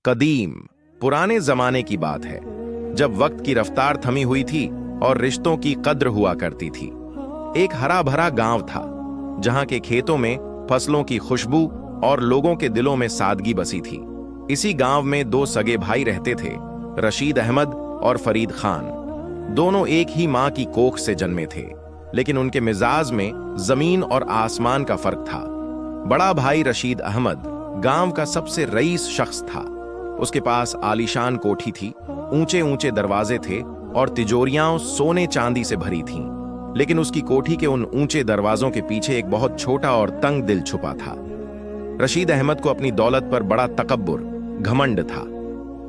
कदीम पुराने जमाने की बात है, जब वक्त की रफ्तार थमी हुई थी और रिश्तों की कद्र हुआ करती थी। एक हरा भरा गांव था जहां के खेतों में फसलों की खुशबू और लोगों के दिलों में सादगी बसी थी। इसी गांव में दो सगे भाई रहते थे, रशीद अहमद और फरीद खान। दोनों एक ही मां की कोख से जन्मे थे, लेकिन उनके मिजाज में जमीन और आसमान का फर्क था। बड़ा भाई रशीद अहमद गांव का सबसे रईस शख्स था। उसके पास आलीशान कोठी थी, ऊंचे ऊंचे दरवाजे थे और तिजोरियां सोने चांदी से भरी थीं। लेकिन उसकी कोठी के उन ऊंचे दरवाजों के पीछे एक बहुत छोटा और तंग दिल छुपा था। रशीद अहमद को अपनी दौलत पर बड़ा तकब्बुर, घमंड था।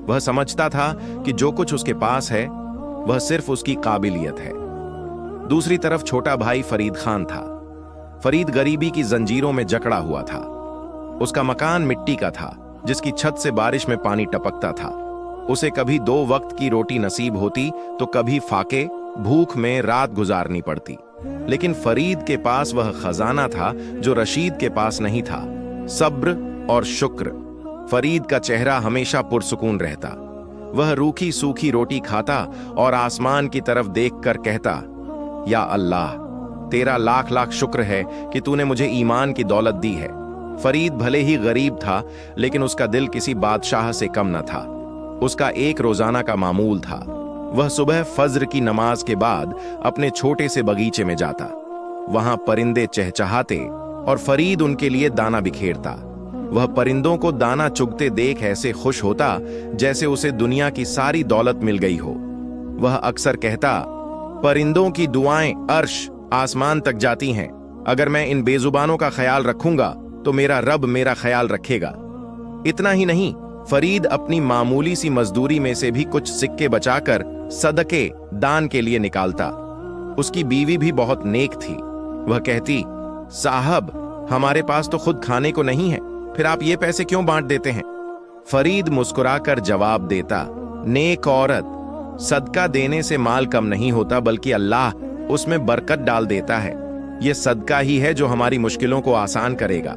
वह समझता था कि जो कुछ उसके पास है वह सिर्फ उसकी काबिलियत है। दूसरी तरफ छोटा भाई फरीद खान था। फरीद गरीबी की जंजीरों में जकड़ा हुआ था। उसका मकान मिट्टी का था, जिसकी छत से बारिश में पानी टपकता था। उसे कभी 2 वक्त की रोटी नसीब होती तो कभी फाके भूख में रात गुजारनी पड़ती। लेकिन फरीद के पास वह खजाना था जो रशीद के पास नहीं था, सब्र और शुक्र। फरीद का चेहरा हमेशा पुरसुकून रहता। वह रूखी सूखी रोटी खाता और आसमान की तरफ देखकर कहता, या अल्लाह, तेरा लाख लाख शुक्र है कि तूने मुझे ईमान की दौलत दी है। फरीद भले ही गरीब था, लेकिन उसका दिल किसी बादशाह से कम न था। उसका एक रोजाना का मामूल था। वह सुबह फज्र की नमाज के बाद अपने छोटे से बगीचे में जाता। वहां परिंदे चहचहाते और फरीद उनके लिए दाना बिखेरता। वह परिंदों को दाना चुगते देख ऐसे खुश होता जैसे उसे दुनिया की सारी दौलत मिल गई हो। वह अक्सर कहता, परिंदों की दुआएं अर्श आसमान तक जाती हैं। अगर मैं इन बेजुबानों का ख्याल रखूंगा तो मेरा रब मेरा ख्याल रखेगा। इतना ही नहीं, फरीद अपनी मामूली सी मजदूरी में से भी कुछ सिक्के बचाकर सदके दान के लिए निकालता। उसकी बीवी भी बहुत नेक थी। वह कहती, साहब, हमारे पास तो खुद खाने को नहीं है, फिर आप ये पैसे क्यों बांट देते हैं? फरीद मुस्कुराकर जवाब देता, नेक औरत, सदका देने से माल कम नहीं होता, बल्कि अल्लाह उसमें बरकत डाल देता है। यह सदका ही है जो हमारी मुश्किलों को आसान करेगा।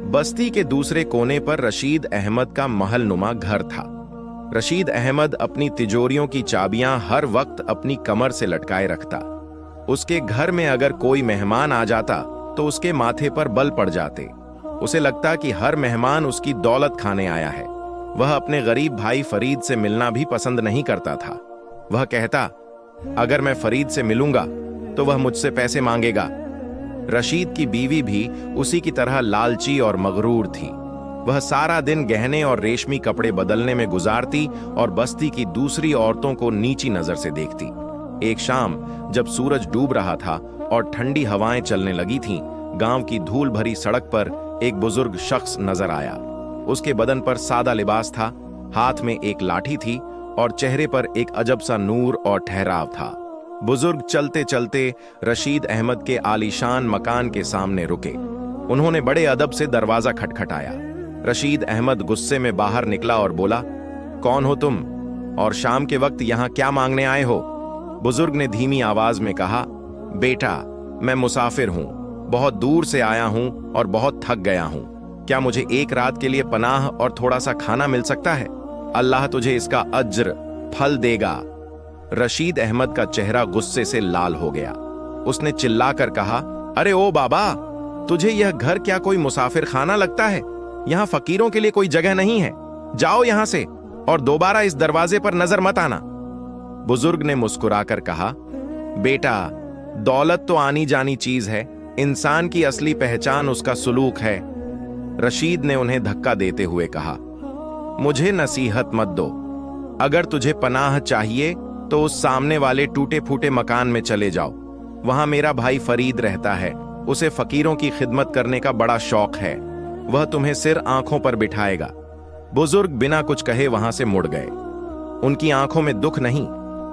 बस्ती के दूसरे कोने पर रशीद अहमद का महलनुमा घर था। रशीद अहमद अपनी तिजोरियों की चाबियां हर वक्त अपनी कमर से लटकाए रखता। उसके घर में अगर कोई मेहमान आ जाता तो उसके माथे पर बल पड़ जाते। उसे लगता कि हर मेहमान उसकी दौलत खाने आया है। वह अपने गरीब भाई फरीद से मिलना भी पसंद नहीं करता था। वह कहता, अगर मैं फरीद से मिलूंगा तो वह मुझसे पैसे मांगेगा। रशीद की बीवी भी उसी की तरह लालची और मगरूर थी। वह सारा दिन गहने और रेशमी कपड़े बदलने में गुजारती और बस्ती की दूसरी औरतों को नीची नजर से देखती। एक शाम जब सूरज डूब रहा था और ठंडी हवाएं चलने लगी थीं, गांव की धूल भरी सड़क पर एक बुजुर्ग शख्स नजर आया। उसके बदन पर सादा लिबास था, हाथ में एक लाठी थी और चेहरे पर एक अजब सा नूर और ठहराव था। बुजुर्ग चलते चलते रशीद अहमद के आलीशान मकान के सामने रुके। उन्होंने बड़े अदब से दरवाजा खटखटाया। रशीद अहमद गुस्से में बाहर निकला और बोला, कौन हो तुम और शाम के वक्त यहां क्या मांगने आए हो? बुजुर्ग ने धीमी आवाज में कहा, बेटा, मैं मुसाफिर हूं, बहुत दूर से आया हूं और बहुत थक गया हूं। क्या मुझे एक रात के लिए पनाह और थोड़ा सा खाना मिल सकता है? अल्लाह तुझे इसका अज्र फल देगा। रशीद अहमद का चेहरा गुस्से से लाल हो गया। उसने चिल्लाकर कहा, अरे ओ बाबा, तुझे यह घर क्या कोई मुसाफिर खाना लगता है? यहां फकीरों के लिए कोई जगह नहीं है। जाओ यहां से और दोबारा इस दरवाजे पर नजर मत आना। बुजुर्ग ने मुस्कुराकर कहा, बेटा, दौलत तो आनी जानी चीज है, इंसान की असली पहचान उसका सुलूक है। रशीद ने उन्हें धक्का देते हुए कहा, मुझे नसीहत मत दो। अगर तुझे पनाह चाहिए तो उस सामने वाले टूटे फूटे मकान में चले जाओ। वहां मेरा भाई फरीद रहता है। उसे फकीरों की खिदमत करने का बड़ा शौक है। वह तुम्हें सिर आंखों पर बिठाएगा। बुजुर्ग बिना कुछ कहे वहां से मुड़ गए। उनकी आंखों में दुख नहीं,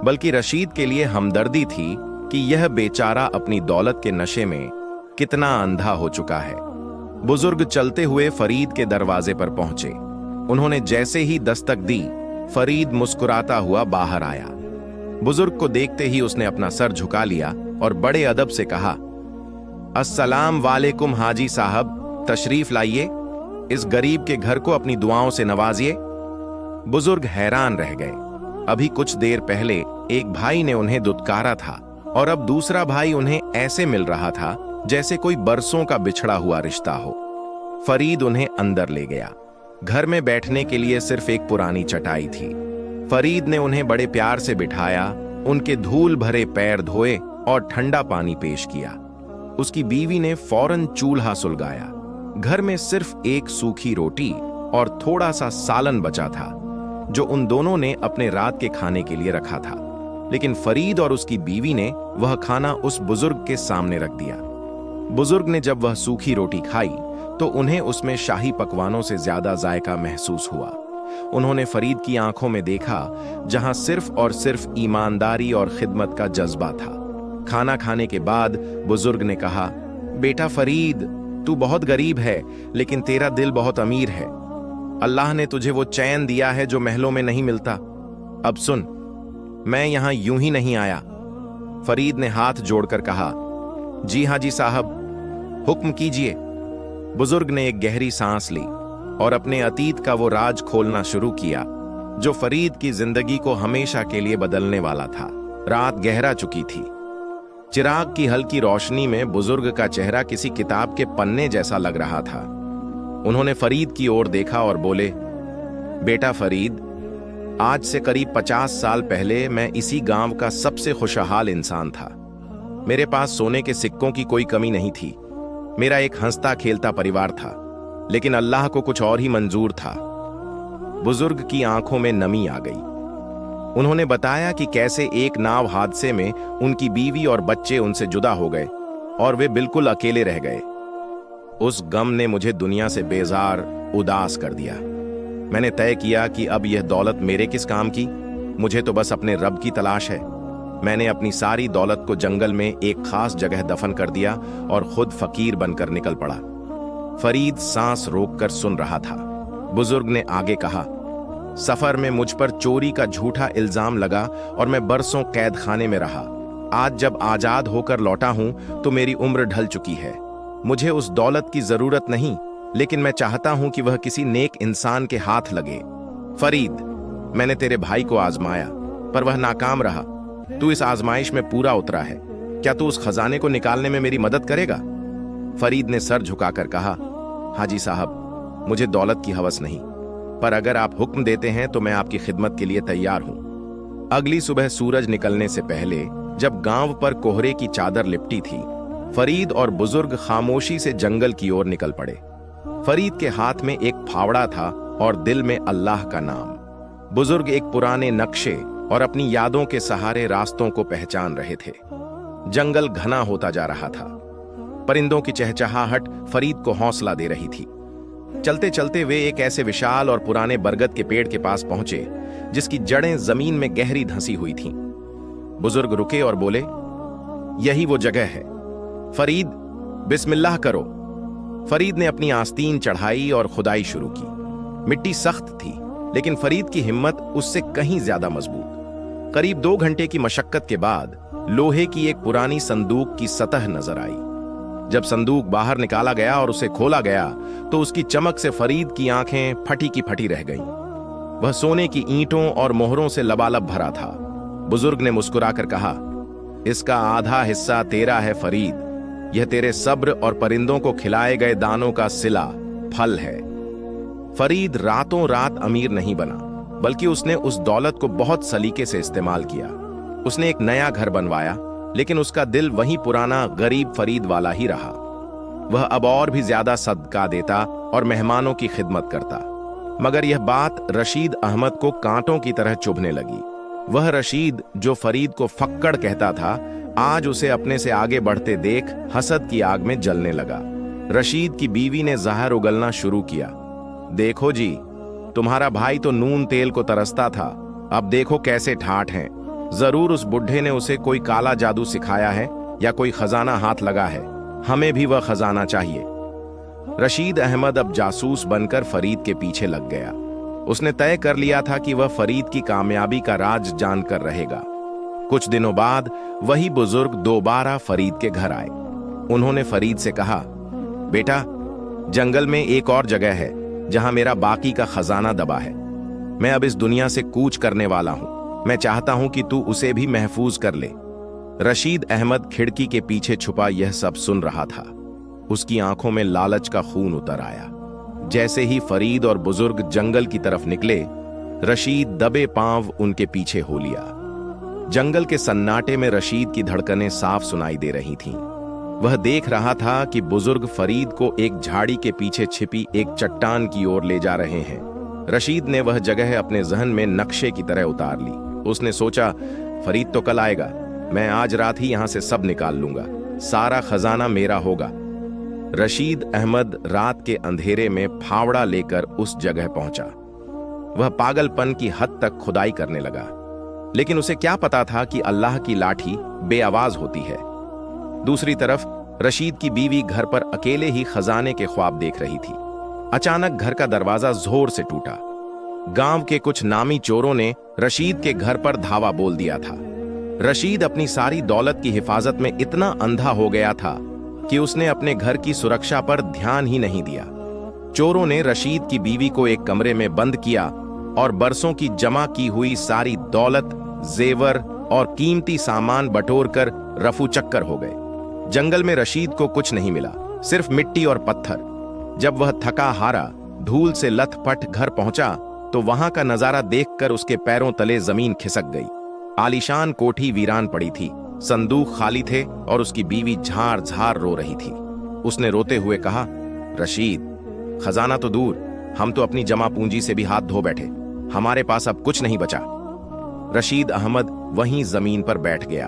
बल्कि रशीद के लिए हमदर्दी थी कि यह बेचारा अपनी दौलत के नशे में कितना अंधा हो चुका है। बुजुर्ग चलते हुए फरीद के दरवाजे पर पहुंचे। उन्होंने जैसे ही दस्तक दी, फरीद मुस्कुराता हुआ बाहर आया। बुजुर्ग को देखते ही उसने अपना सर झुका लिया और बड़े अदब से कहा, अस्सलाम वालेकुम हाजी साहब, तशरीफ लाइए। इस गरीब के घर को अपनी दुआओं से नवाजिए। बुजुर्ग हैरान रह गए। अभी कुछ देर पहले एक भाई ने उन्हें दुत्कारा था और अब दूसरा भाई उन्हें ऐसे मिल रहा था जैसे कोई बरसों का बिछड़ा हुआ रिश्ता हो। फरीद उन्हें अंदर ले गया। घर में बैठने के लिए सिर्फ एक पुरानी चटाई थी। फरीद ने उन्हें बड़े प्यार से बिठाया, उनके धूल भरे पैर धोए और ठंडा पानी पेश किया। उसकी बीवी ने फौरन चूल्हा सुलगाया। घर में सिर्फ एक सूखी रोटी और थोड़ा सा सालन बचा था, जो उन दोनों ने अपने रात के खाने के लिए रखा था। लेकिन फरीद और उसकी बीवी ने वह खाना उस बुजुर्ग के सामने रख दिया। बुजुर्ग ने जब वह सूखी रोटी खाई तो उन्हें उसमें शाही पकवानों से ज्यादा जायका महसूस हुआ। उन्होंने फरीद की आंखों में देखा, जहां सिर्फ और सिर्फ ईमानदारी और खिदमत का जज्बा था। खाना खाने के बाद बुजुर्ग ने कहा, बेटा फरीद, तू बहुत गरीब है, लेकिन तेरा दिल बहुत अमीर है। अल्लाह ने तुझे वो चैन दिया है जो महलों में नहीं मिलता। अब सुन, मैं यहां यूं ही नहीं आया। फरीद ने हाथ जोड़कर कहा, जी हां जी साहब, हुक्म कीजिए। बुजुर्ग ने एक गहरी सांस ली और अपने अतीत का वो राज खोलना शुरू किया जो फरीद की जिंदगी को हमेशा के लिए बदलने वाला था। रात गहरा चुकी थी। चिराग की हल्की रोशनी में बुजुर्ग का चेहरा किसी किताब के पन्ने जैसा लग रहा था। उन्होंने फरीद की ओर देखा और बोले, बेटा फरीद, आज से करीब 50 साल पहले मैं इसी गांव का सबसे खुशहाल इंसान था। मेरे पास सोने के सिक्कों की कोई कमी नहीं थी। मेरा एक हंसता खेलता परिवार था, लेकिन अल्लाह को कुछ और ही मंजूर था। बुजुर्ग की आंखों में नमी आ गई। उन्होंने बताया कि कैसे एक नाव हादसे में उनकी बीवी और बच्चे उनसे जुदा हो गए और वे बिल्कुल अकेले रह गए। उस गम ने मुझे दुनिया से बेजार, उदास कर दिया। मैंने तय किया कि अब यह दौलत मेरे किस काम की, मुझे तो बस अपने रब की तलाश है। मैंने अपनी सारी दौलत को जंगल में एक खास जगह दफन कर दिया और खुद फकीर बनकर निकल पड़ा। फरीद सांस रोककर सुन रहा था। बुजुर्ग ने आगे कहा, सफर में मुझ पर चोरी का झूठा इल्जाम लगा और मैं बरसों कैद खाने में रहा। आज जब आजाद होकर लौटा हूं तो मेरी उम्र ढल चुकी है। मुझे उस दौलत की जरूरत नहीं, लेकिन मैं चाहता हूं कि वह किसी नेक इंसान के हाथ लगे। फरीद, मैंने तेरे भाई को आजमाया, पर वह नाकाम रहा। तू इस आजमाइश में पूरा उतरा है। क्या तू उस खजाने को निकालने में मेरी मदद करेगा? फरीद ने सर झुकाकर कहा, हाजी साहब, मुझे दौलत की हवस नहीं, पर अगर आप हुक्म देते हैं तो मैं आपकी खिदमत के लिए तैयार हूं। अगली सुबह सूरज निकलने से पहले जब गांव पर कोहरे की चादर लिपटी थी, फरीद और बुजुर्ग खामोशी से जंगल की ओर निकल पड़े। फरीद के हाथ में एक फावड़ा था और दिल में अल्लाह का नाम। बुजुर्ग एक पुराने नक्शे और अपनी यादों के सहारे रास्तों को पहचान रहे थे। जंगल घना होता जा रहा था। परिंदों की चहचहाहट फरीद को हौसला दे रही थी। चलते चलते वे एक ऐसे विशाल और पुराने बरगद के पेड़ के पास पहुंचे जिसकी जड़ें जमीन में गहरी धंसी हुई थीं। बुजुर्ग रुके और बोले, यही वो जगह है। फरीद, बिस्मिल्लाह करो। फरीद ने अपनी आस्तीन चढ़ाई और खुदाई शुरू की। मिट्टी सख्त थी, लेकिन फरीद की हिम्मत उससे कहीं ज्यादा मजबूत। करीब 2 घंटे की मशक्कत के बाद लोहे की एक पुरानी संदूक की सतह नजर आई। जब संदूक बाहर निकाला गया और उसे खोला गया तो उसकी चमक से फरीद की आंखें फटी की फटी रह गईं। वह सोने की ईंटों और मोहरों से लबालब भरा था। बुजुर्ग ने मुस्कुराकर कहा, इसका आधा हिस्सा तेरा है फरीद। यह तेरे सब्र और परिंदों को खिलाए गए दानों का सिला, फल है। फरीद रातों रात अमीर नहीं बना, बल्कि उसने उस दौलत को बहुत सलीके से इस्तेमाल किया। उसने एक नया घर बनवाया, लेकिन उसका दिल वही पुराना गरीब फरीद वाला ही रहा। वह अब और भी ज्यादा सदका देता और मेहमानों की खिदमत करता। मगर यह बात रशीद अहमद को कांटों की तरह चुभने लगी। वह रशीद जो फरीद को फक्कड़ कहता था, आज उसे अपने से आगे बढ़ते देख हसद की आग में जलने लगा। रशीद की बीवी ने जहर उगलना शुरू किया। देखो जी, तुम्हारा भाई तो नून तेल को तरसता था, अब देखो कैसे ठाठ हैं। जरूर उस बुढ़े ने उसे कोई काला जादू सिखाया है या कोई खजाना हाथ लगा है। हमें भी वह खजाना चाहिए। रशीद अहमद अब जासूस बनकर फरीद के पीछे लग गया। उसने तय कर लिया था कि वह फरीद की कामयाबी का राज जानकर रहेगा। कुछ दिनों बाद वही बुजुर्ग दोबारा फरीद के घर आए। उन्होंने फरीद से कहा, बेटा, जंगल में एक और जगह है जहां मेरा बाकी का खजाना दबा है। मैं अब इस दुनिया से कूच करने वाला हूं। मैं चाहता हूं कि तू उसे भी महफूज कर ले। रशीद अहमद खिड़की के पीछे छुपा यह सब सुन रहा था। उसकी आंखों में लालच का खून उतर आया। जैसे ही फरीद और बुजुर्ग जंगल की तरफ निकले, रशीद दबे पांव उनके पीछे हो लिया। जंगल के सन्नाटे में रशीद की धड़कनें साफ सुनाई दे रही थीं। वह देख रहा था कि बुजुर्ग फरीद को एक झाड़ी के पीछे छिपी एक चट्टान की ओर ले जा रहे हैं। रशीद ने वह जगह अपने जहन में नक्शे की तरह उतार ली। उसने सोचा, फरीद तो कल आएगा, मैं आज रात ही यहां से सब निकाल लूंगा, सारा खजाना मेरा होगा। रशीद अहमद रात के अंधेरे में फावड़ा लेकर उस जगह पहुंचा। वह पागलपन की हद तक खुदाई करने लगा, लेकिन उसे क्या पता था कि अल्लाह की लाठी बेआवाज होती है। दूसरी तरफ रशीद की बीवी घर पर अकेले ही खजाने के ख्वाब देख रही थी। अचानक घर का दरवाजा जोर से टूटा। गांव के कुछ नामी चोरों ने रशीद के घर पर धावा बोल दिया था। रशीद अपनी सारी दौलत की हिफाजत में इतना अंधा हो गया था कि उसने अपने घर की सुरक्षा पर ध्यान ही नहीं दिया। चोरों ने रशीद की बीवी को एक कमरे में बंद किया और बरसों की जमा की हुई सारी दौलत, जेवर और कीमती सामान बटोरकर रफू चक्कर हो गए। जंगल में रशीद को कुछ नहीं मिला, सिर्फ मिट्टी और पत्थर। जब वह थका हारा धूल से लथपथ घर पहुंचा तो वहां का नजारा देखकर उसके पैरों तले जमीन खिसक गई। आलीशान कोठी वीरान पड़ी थी, संदूक खाली थे और उसकी बीवी झार झार रो रही थी। उसने रोते हुए कहा, रशीद, खजाना तो दूर, हम तो अपनी जमा पूंजी से भी हाथ धो बैठे, हमारे पास अब कुछ नहीं बचा। रशीद अहमद वहीं जमीन पर बैठ गया।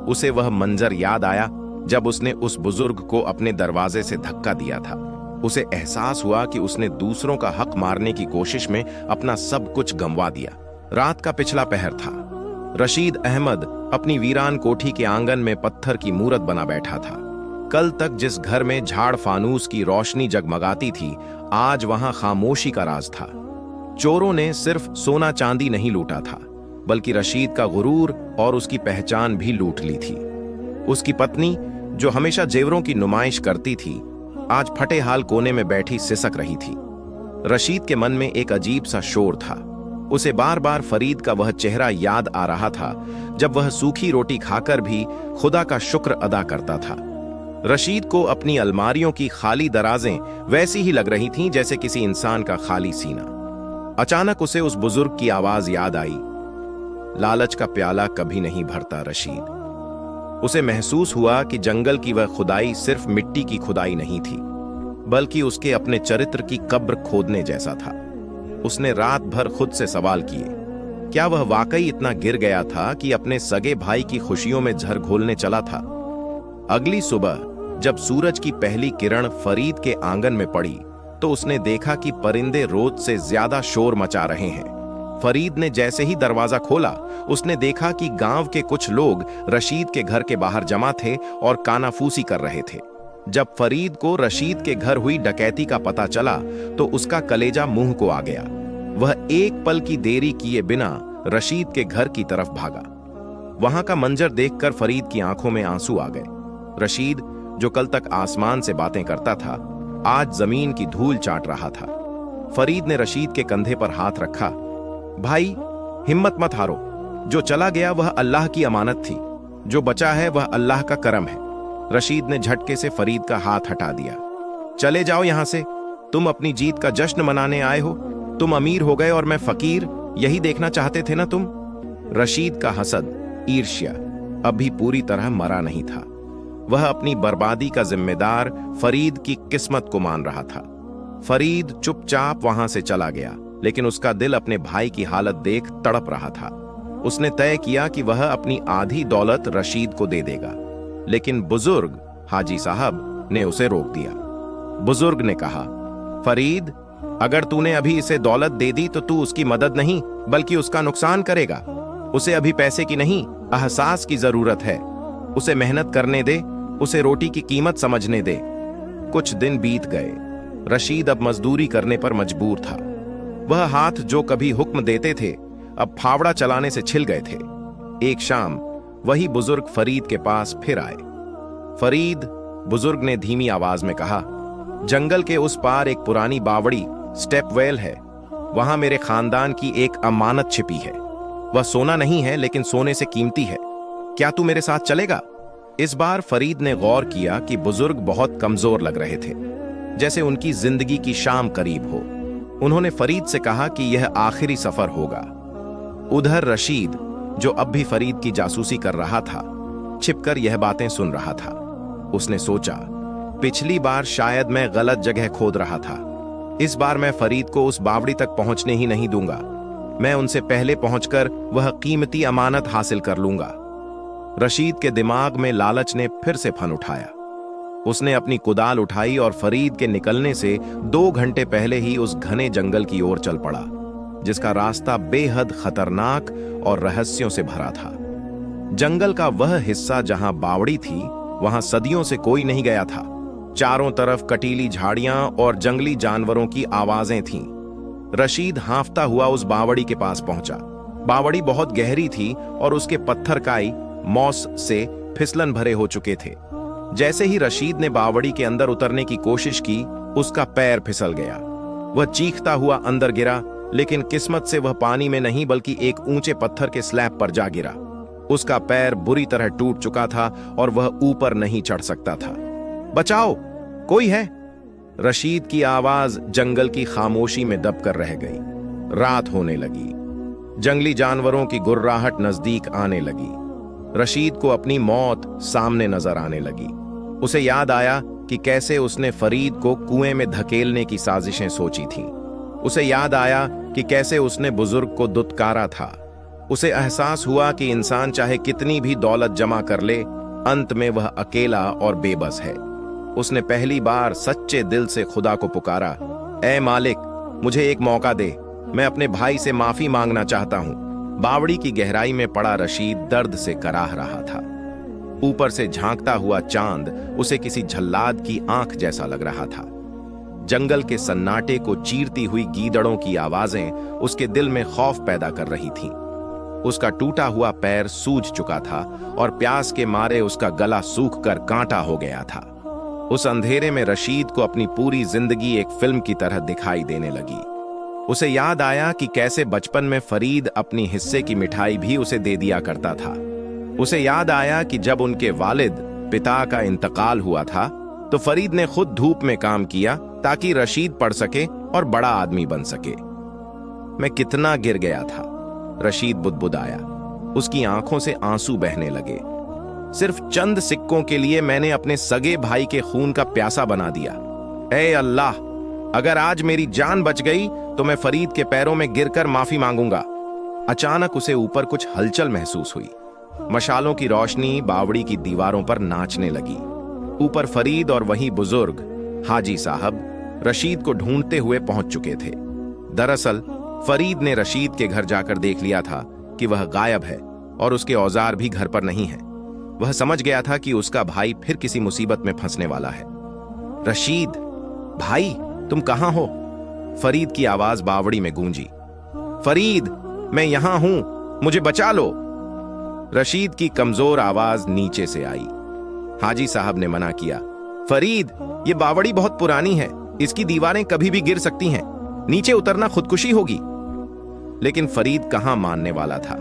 उसे वह मंजर याद आया जब उसने उस बुजुर्ग को अपने दरवाजे से धक्का दिया था। उसे एहसास हुआ कि उसने दूसरों का हक मारने की कोशिश में अपना सब कुछ गंवा दिया। रात का पिछला पहर था। रशीद अहमद अपनी वीरान कोठी के आंगन में पत्थर की मूरत बना बैठा था। कल तक जिस घर में झाड़ फानूस की रोशनी जगमगाती थी, आज वहां खामोशी का राज था। चोरों ने सिर्फ सोना चांदी नहीं लूटा था, बल्कि रशीद का गुरूर और उसकी पहचान भी लूट ली थी। उसकी पत्नी, जो हमेशा जेवरों की नुमाइश करती थी, आज फटे हाल कोने में बैठी सिसक रही थी। रशीद के मन में एक अजीब सा शोर था। उसे बार बार फरीद का वह चेहरा याद आ रहा था जब वह सूखी रोटी खाकर भी खुदा का शुक्र अदा करता था। रशीद को अपनी अलमारियों की खाली दराजें वैसी ही लग रही थीं जैसे किसी इंसान का खाली सीना। अचानक उसे उस बुजुर्ग की आवाज याद आई, लालच का प्याला कभी नहीं भरता रशीद। उसे महसूस हुआ कि जंगल की वह खुदाई सिर्फ मिट्टी की खुदाई नहीं थी, बल्कि उसके अपने चरित्र की कब्र खोदने जैसा था। उसने रात भर खुद से सवाल किए, क्या वह वाकई इतना गिर गया था कि अपने सगे भाई की खुशियों में झर घोलने चला था? अगली सुबह जब सूरज की पहली किरण फरीद के आंगन में पड़ी तो उसने देखा कि परिंदे रोज से ज्यादा शोर मचा रहे हैं। फरीद ने जैसे ही दरवाजा खोला, उसने देखा कि गांव के कुछ लोग रशीद के घर के बाहर जमा थे और कानाफूसी कर रहे थे। जब फरीद को रशीद के घर हुई डकैती का पता चला तो उसका कलेजा मुंह को आ गया। वह एक पल की देरी किए बिना रशीद के घर की तरफ भागा। वहां का मंजर देखकर फरीद की आंखों में आंसू आ गए। रशीद, जो कल तक आसमान से बातें करता था, आज जमीन की धूल चाट रहा था। फरीद ने रशीद के कंधे पर हाथ रखा। भाई, हिम्मत मत हारो। जो चला गया वह अल्लाह की अमानत थी, जो बचा है वह अल्लाह का करम है। रशीद ने झटके से फरीद का हाथ हटा दिया। चले जाओ यहां से, तुम अपनी जीत का जश्न मनाने आए हो। तुम अमीर हो गए और मैं फकीर, यही देखना चाहते थे ना तुम? रशीद का हसद, ईर्ष्या अभी पूरी तरह मरा नहीं था। वह अपनी बर्बादी का जिम्मेदार फरीद की किस्मत को मान रहा था। फरीद चुपचाप वहां से चला गया, लेकिन उसका दिल अपने भाई की हालत देख तड़प रहा था। उसने तय किया कि वह अपनी आधी दौलत रशीद को दे देगा, लेकिन बुजुर्ग हाजी साहब ने उसे रोक दिया। बुजुर्ग ने कहा, फरीद, अगर तूने अभी इसे दौलत दे दी तो तू उसकी मदद नहीं बल्कि उसका नुकसान करेगा। उसे अभी पैसे की नहीं, एहसास की जरूरत है। उसे मेहनत करने दे, उसे रोटी की कीमत समझने दे। कुछ दिन बीत गए। रशीद अब मजदूरी करने पर मजबूर था। वह हाथ जो कभी हुक्म देते थे अब फावड़ा चलाने से छिल गए थे। एक शाम वही बुजुर्ग फरीद के पास फिर आए। फरीद, बुजुर्ग ने धीमी आवाज में कहा, जंगल के उस पार एक पुरानी बावड़ी स्टेपवेल है। वहां मेरे खानदान की एक अमानत छिपी है। वह सोना नहीं है, लेकिन सोने से कीमती है। क्या तू मेरे साथ चलेगा? इस बार फरीद ने गौर किया कि बुजुर्ग बहुत कमजोर लग रहे थे, जैसे उनकी जिंदगी की शाम करीब हो। उन्होंने फरीद से कहा कि यह आखिरी सफर होगा। उधर रशीद, जो अब भी फरीद की जासूसी कर रहा था, छिपकर यह बातें सुन रहा था। उसने सोचा, पिछली बार शायद मैं गलत जगह खोद रहा था। इस बार मैं फरीद को उस बावड़ी तक पहुंचने ही नहीं दूंगा। मैं उनसे पहले पहुंचकर वह कीमती अमानत हासिल कर लूंगा। रशीद के दिमाग में लालच ने फिर से फन उठाया। उसने अपनी कुदाल उठाई और फरीद के निकलने से 2 घंटे पहले ही उस घने जंगल की ओर चल पड़ा, जिसका रास्ता बेहद खतरनाक और रहस्यों से भरा था। जंगल का वह हिस्सा जहां बावड़ी थी, वहां सदियों से कोई नहीं गया था। चारों तरफ कटीली झाड़ियां और जंगली जानवरों की आवाजें थीं। रशीद हांफता हुआ उस बावड़ी के पास पहुंचा। बावड़ी बहुत गहरी थी और उसके पत्थर काई मॉस से फिसलन भरे हो चुके थे। जैसे ही रशीद ने बावड़ी के अंदर उतरने की कोशिश की, उसका पैर फिसल गया। वह चीखता हुआ अंदर गिरा, लेकिन किस्मत से वह पानी में नहीं बल्कि एक ऊंचे पत्थर के स्लैब पर जा गिरा। उसका पैर बुरी तरह टूट चुका था और वह ऊपर नहीं चढ़ सकता था। बचाओ, कोई है? रशीद की आवाज जंगल की खामोशी में दबकर रह गई। रात होने लगी। जंगली जानवरों की गुर्राहट नजदीक आने लगी। रशीद को अपनी मौत सामने नजर आने लगी। उसे याद आया कि कैसे उसने फरीद को कुएं में धकेलने की साजिशें सोची थीं। उसे याद आया कि कैसे उसने बुजुर्ग को दुत्कारा था। उसे एहसास हुआ कि इंसान चाहे कितनी भी दौलत जमा कर ले, अंत में वह अकेला और बेबस है। उसने पहली बार सच्चे दिल से खुदा को पुकारा, ऐ मालिक, मुझे एक मौका दे। मैं अपने भाई से माफी मांगना चाहता हूं। बावड़ी की गहराई में पड़ा रशीद दर्द से कराह रहा था। ऊपर से झांकता हुआ चांद उसे किसी जल्लाद की आंख जैसा लग रहा था। जंगल के सन्नाटे को चीरती हुई गीदड़ों की आवाजें उसके दिल में खौफ पैदा कर रही थीं। उसका टूटा हुआ पैर सूज चुका था और प्यास के मारे उसका गला सूखकर कांटा हो गया था। उस अंधेरे में रशीद को अपनी पूरी जिंदगी एक फिल्म की तरह दिखाई देने लगी। उसे याद आया कि कैसे बचपन में फरीद अपनी हिस्से की मिठाई भी उसे दे दिया करता था। उसे याद आया कि जब उनके वालिद पिता का इंतकाल हुआ था, तो फरीद ने खुद धूप में काम किया ताकि रशीद पढ़ सके और बड़ा आदमी बन सके। मैं कितना गिर गया था, रशीद बुदबुदाया। उसकी आंखों से आंसू बहने लगे। सिर्फ चंद सिक्कों के लिए मैंने अपने सगे भाई के खून का प्यासा बना दिया। ऐ अल्लाह, अगर आज मेरी जान बच गई तो मैं फरीद के पैरों में गिरकर माफी मांगूंगा। अचानक उसे ऊपर कुछ हलचल महसूस हुई। मशालों की रोशनी बावड़ी की दीवारों पर नाचने लगी। ऊपर फरीद और वही बुजुर्ग हाजी साहब रशीद को ढूंढते हुए पहुंच चुके थे। दरअसल फरीद ने रशीद के घर जाकर देख लिया था कि वह गायब है और उसके औजार भी घर पर नहीं है। वह समझ गया था कि उसका भाई फिर किसी मुसीबत में फंसने वाला है। रशीद भाई, तुम कहां हो? फरीद की आवाज बावड़ी में गूंजी। फरीद, मैं यहां हूं, मुझे बचा लो। रशीद की कमजोर आवाज नीचे से आई। हाजी साहब ने मना किया। फरीद, ये बावड़ी बहुत पुरानी है, इसकी दीवारें कभी भी गिर सकती हैं। नीचे उतरना खुदकुशी होगी। लेकिन फरीद कहां मानने वाला था।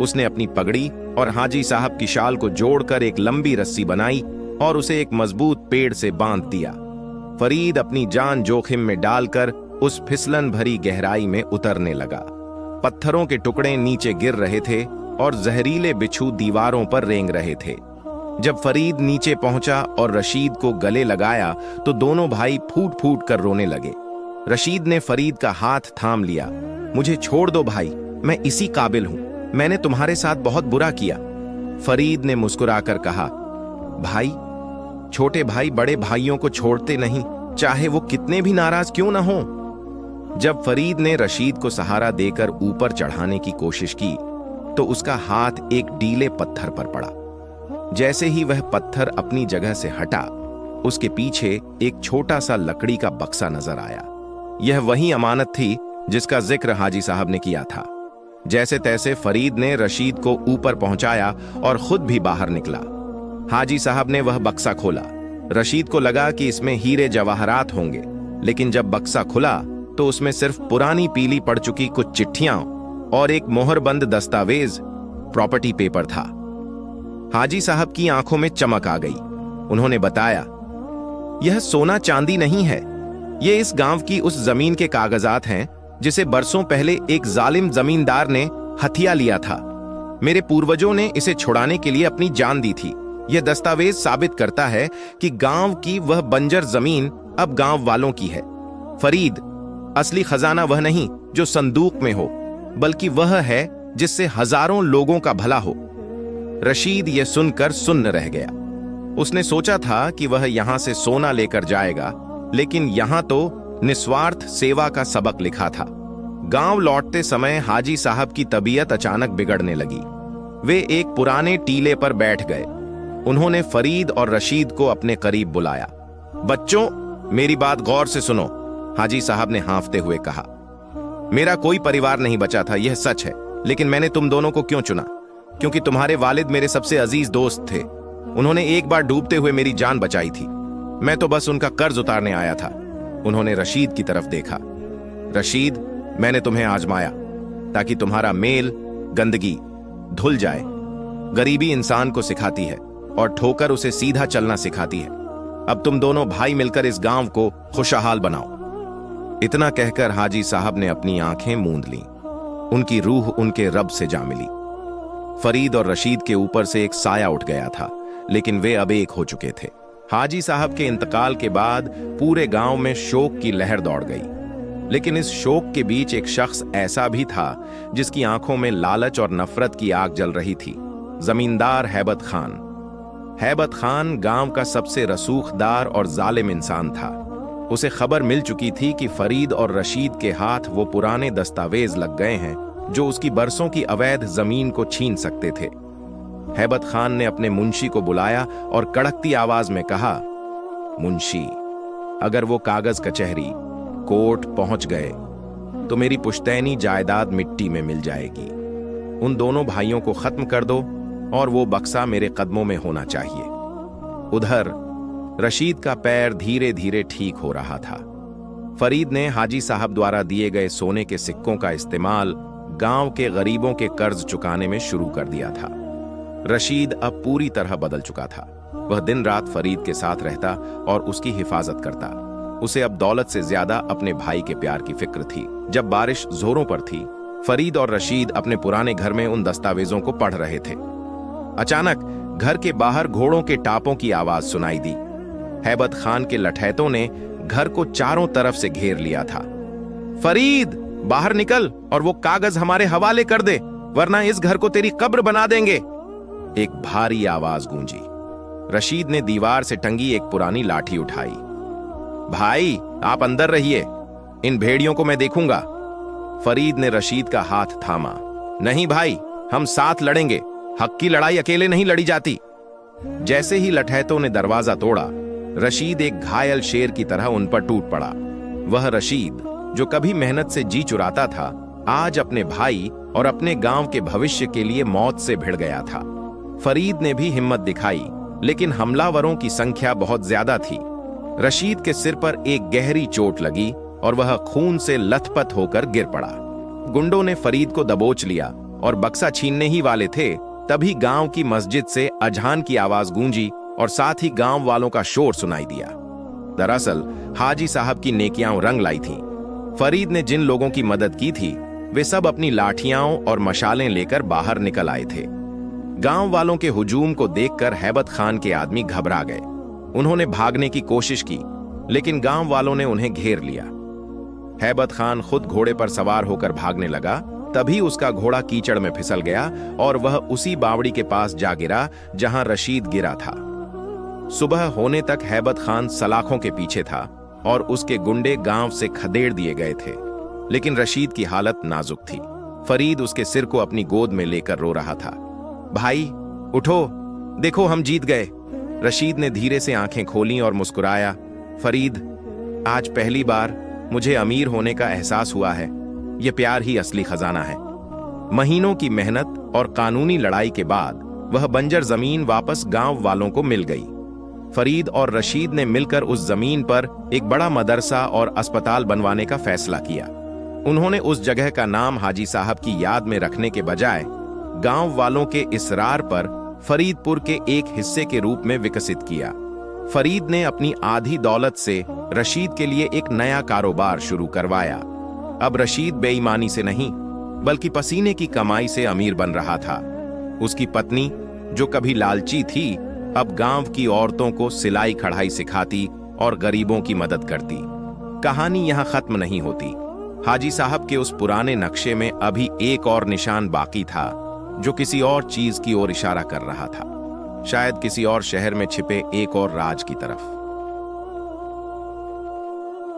उसने अपनी पगड़ी और हाजी साहब की शाल को जोड़कर एक लंबी रस्सी बनाई और उसे एक मजबूत पेड़ से बांध दिया। फरीद अपनी जान जोखिम में डालकर उस फिसलन भरी गहराई में उतरने लगा। पत्थरों के टुकड़े नीचे गिर रहे थे और जहरीले बिच्छू दीवारों पर रेंग रहे थे। जब फरीद नीचे पहुंचा और रशीद को गले लगाया तो दोनों भाई फूट फूट कर रोने लगे। रशीद ने फरीद का हाथ थाम लिया। मुझे छोड़ दो भाई, मैं इसी काबिल हूं। मैंने तुम्हारे साथ बहुत बुरा किया। फरीद ने मुस्कुराकर कहा, भाई, छोटे भाई बड़े भाइयों को छोड़ते नहीं, चाहे वो कितने भी नाराज क्यों ना हो। जब फरीद ने रशीद को सहारा देकर ऊपर चढ़ाने की कोशिश की तो उसका हाथ एक डीले पत्थर पर पड़ा। जैसे ही वह पत्थर अपनी जगह से हटा, उसके पीछे एक छोटा सा लकड़ी का बक्सा नजर आया। यह वही अमानत थी जिसका जिक्र हाजी साहब ने किया था। जैसे तैसे फरीद ने रशीद को ऊपर पहुंचाया और खुद भी बाहर निकला। हाजी साहब ने वह बक्सा खोला। रशीद को लगा कि इसमें हीरे जवाहरात होंगे, लेकिन जब बक्सा खुला तो उसमें सिर्फ पुरानी पीली पड़ चुकी कुछ चिट्ठियां और एक मोहरबंद दस्तावेज प्रॉपर्टी पेपर था। हाजी साहब की आंखों में चमक आ गई। उन्होंने बताया, यह सोना चांदी नहीं है, ये इस गांव की उस जमीन के कागजात हैं जिसे बरसों पहले एक जालिम जमींदार ने हथिया लिया था। मेरे पूर्वजों ने इसे छुड़ाने के लिए अपनी जान दी थी। यह दस्तावेज साबित करता है कि गांव की वह बंजर जमीन अब गांव वालों की है। फरीद, असली खजाना वह नहीं जो संदूक में हो, बल्कि वह है जिससे हजारों लोगों का भला हो। रशीद यह सुनकर सुन्न रह गया। उसने सोचा था कि वह यहां से सोना लेकर जाएगा, लेकिन यहां तो निस्वार्थ सेवा का सबक लिखा था। गांव लौटते समय हाजी साहब की तबीयत अचानक बिगड़ने लगी। वे एक पुराने टीले पर बैठ गए। उन्होंने फरीद और रशीद को अपने करीब बुलाया। बच्चों, मेरी बात गौर से सुनो, हाजी साहब ने हाँफते हुए कहा। मेरा कोई परिवार नहीं बचा था, यह सच है, लेकिन मैंने तुम दोनों को क्यों चुना? क्योंकि तुम्हारे वालिद मेरे सबसे अजीज दोस्त थे। उन्होंने एक बार डूबते हुए मेरी जान बचाई थी। मैं तो बस उनका कर्ज उतारने आया था। उन्होंने रशीद की तरफ देखा। रशीद, मैंने तुम्हें आजमाया ताकि तुम्हारा मेल गंदगी धुल जाए। गरीबी इंसान को सिखाती है और ठोकर उसे सीधा चलना सिखाती है। अब तुम दोनों भाई मिलकर इस गांव को खुशहाल बनाओ। इतना कहकर हाजी साहब ने अपनी आंखें मूंद लीं। उनकी रूह उनके रब से जा मिली। फरीद और रशीद के ऊपर से एक साया उठ गया था, लेकिन वे अब एक हो चुके थे। हाजी साहब के इंतकाल के बाद पूरे गांव में शोक की लहर दौड़ गई, लेकिन इस शोक के बीच एक शख्स ऐसा भी था जिसकी आंखों में लालच और नफरत की आग जल रही थी। जमींदार हैबत खान। हैबत खान गांव का सबसे रसूखदार और जालिम इंसान था। उसे खबर मिल चुकी थी कि फरीद और रशीद के हाथ वो पुराने दस्तावेज लग गए हैं जो उसकी बरसों की अवैध जमीन को छीन सकते थे। हैबत खान ने अपने मुंशी को बुलाया और कड़कती आवाज में कहा, मुंशी, अगर वो कागज कचहरी कोर्ट पहुंच गए तो मेरी पुश्तैनी जायदाद मिट्टी में मिल जाएगी। उन दोनों भाइयों को खत्म कर दो और वो बक्सा मेरे कदमों में होना चाहिए। उधर रशीद का पैर धीरे धीरे ठीक हो रहा था। फरीद ने हाजी साहब द्वारा दिए गए सोने के सिक्कों का इस्तेमाल गांव के गरीबों के कर्ज चुकाने में शुरू कर दिया था। रशीद अब पूरी तरह बदल चुका था। वह दिन रात फरीद के साथ रहता और उसकी हिफाजत करता। उसे अब दौलत से ज्यादा अपने भाई के प्यार की फिक्र थी। जब बारिश जोरों पर थी, फरीद और रशीद अपने पुराने घर में उन दस्तावेजों को पढ़ रहे थे। अचानक घर के बाहर घोड़ों के टापों की आवाज सुनाई दी। हैबत खान के लठैतों ने घर को चारों तरफ से घेर लिया था। फरीद, बाहर निकल और वो कागज हमारे हवाले कर दे, वरना इस घर को तेरी कब्र बना देंगे। एक भारी आवाज गूंजी। रशीद ने दीवार से टंगी एक पुरानी लाठी उठाई। भाई, आप अंदर रहिए, इन भेड़ियों को मैं देखूंगा। फरीद ने रशीद का हाथ थामा। नहीं भाई, हम साथ लड़ेंगे। हक की लड़ाई अकेले नहीं लड़ी जाती। जैसे ही लठैतों ने दरवाजा तोड़ा, रशीद एक घायल शेर की तरह उन पर टूट पड़ा। वह रशीद जो कभी मेहनत से जी चुराता था, आज अपने भाई और अपने गांव के भविष्य के लिए मौत से भिड़ गया था। फरीद ने भी हिम्मत दिखाई, लेकिन हमलावरों की संख्या बहुत ज्यादा थी। रशीद के सिर पर एक गहरी चोट लगी और वह खून से लथपथ होकर गिर पड़ा। गुंडों ने फरीद को दबोच लिया और बक्सा छीनने ही वाले थे, तभी गांव की मस्जिद से अजान की आवाज गूंजी और साथ ही गांव वालों का शोर सुनाई दिया। दरअसल हाजी साहब की नेकियां रंग लाई थीं। फरीद ने जिन लोगों की मदद की थी, वे सब अपनी लाठियां और मशालें लेकर बाहर निकल आए थे। गांव वालों के हुजूम को देखकर हैबत खान के आदमी घबरा गए। उन्होंने भागने की कोशिश की, लेकिन गांव वालों ने उन्हें घेर लिया। हैबत खान खुद घोड़े पर सवार होकर भागने लगा, तभी उसका घोड़ा कीचड़ में फिसल गया और वह उसी बावड़ी के पास जा गिरा जहां रशीद गिरा था। सुबह होने तक हैबत खान सलाखों के पीछे था और उसके गुंडे गांव से खदेड़ दिए गए थे, लेकिन रशीद की हालत नाजुक थी। फरीद उसके सिर को अपनी गोद में लेकर रो रहा था। भाई उठो, देखो हम जीत गए। रशीद ने धीरे से आंखें खोलीं और मुस्कुराया। फरीद, आज पहली बार मुझे अमीर होने का एहसास हुआ है। यह प्यार ही असली खजाना है। महीनों की मेहनत और कानूनी लड़ाई के बाद वह बंजर जमीन वापस गांव वालों को मिल गई। फरीद और रशीद ने मिलकर उस जमीन पर एक बड़ा मदरसा और अस्पताल बनवाने का फैसला किया। उन्होंने उस जगह का नाम हाजी साहब की याद में रखने के बजाय गांव वालों के इसरार पर फरीदपुर के एक हिस्से के रूप में विकसित किया। फरीद ने अपनी आधी दौलत से रशीद के लिए एक नया कारोबार शुरू करवाया। अब रशीद बेईमानी से नहीं बल्कि पसीने की कमाई से अमीर बन रहा था। उसकी पत्नी, जो कभी लालची थी, अब गांव की औरतों को सिलाई कढ़ाई सिखाती और गरीबों की मदद करती। कहानी यहां खत्म नहीं होती। हाजी साहब के उस पुराने नक्शे में अभी एक और निशान बाकी था, जो किसी और चीज की ओर इशारा कर रहा था, शायद किसी और शहर में छिपे एक और राज की तरफ।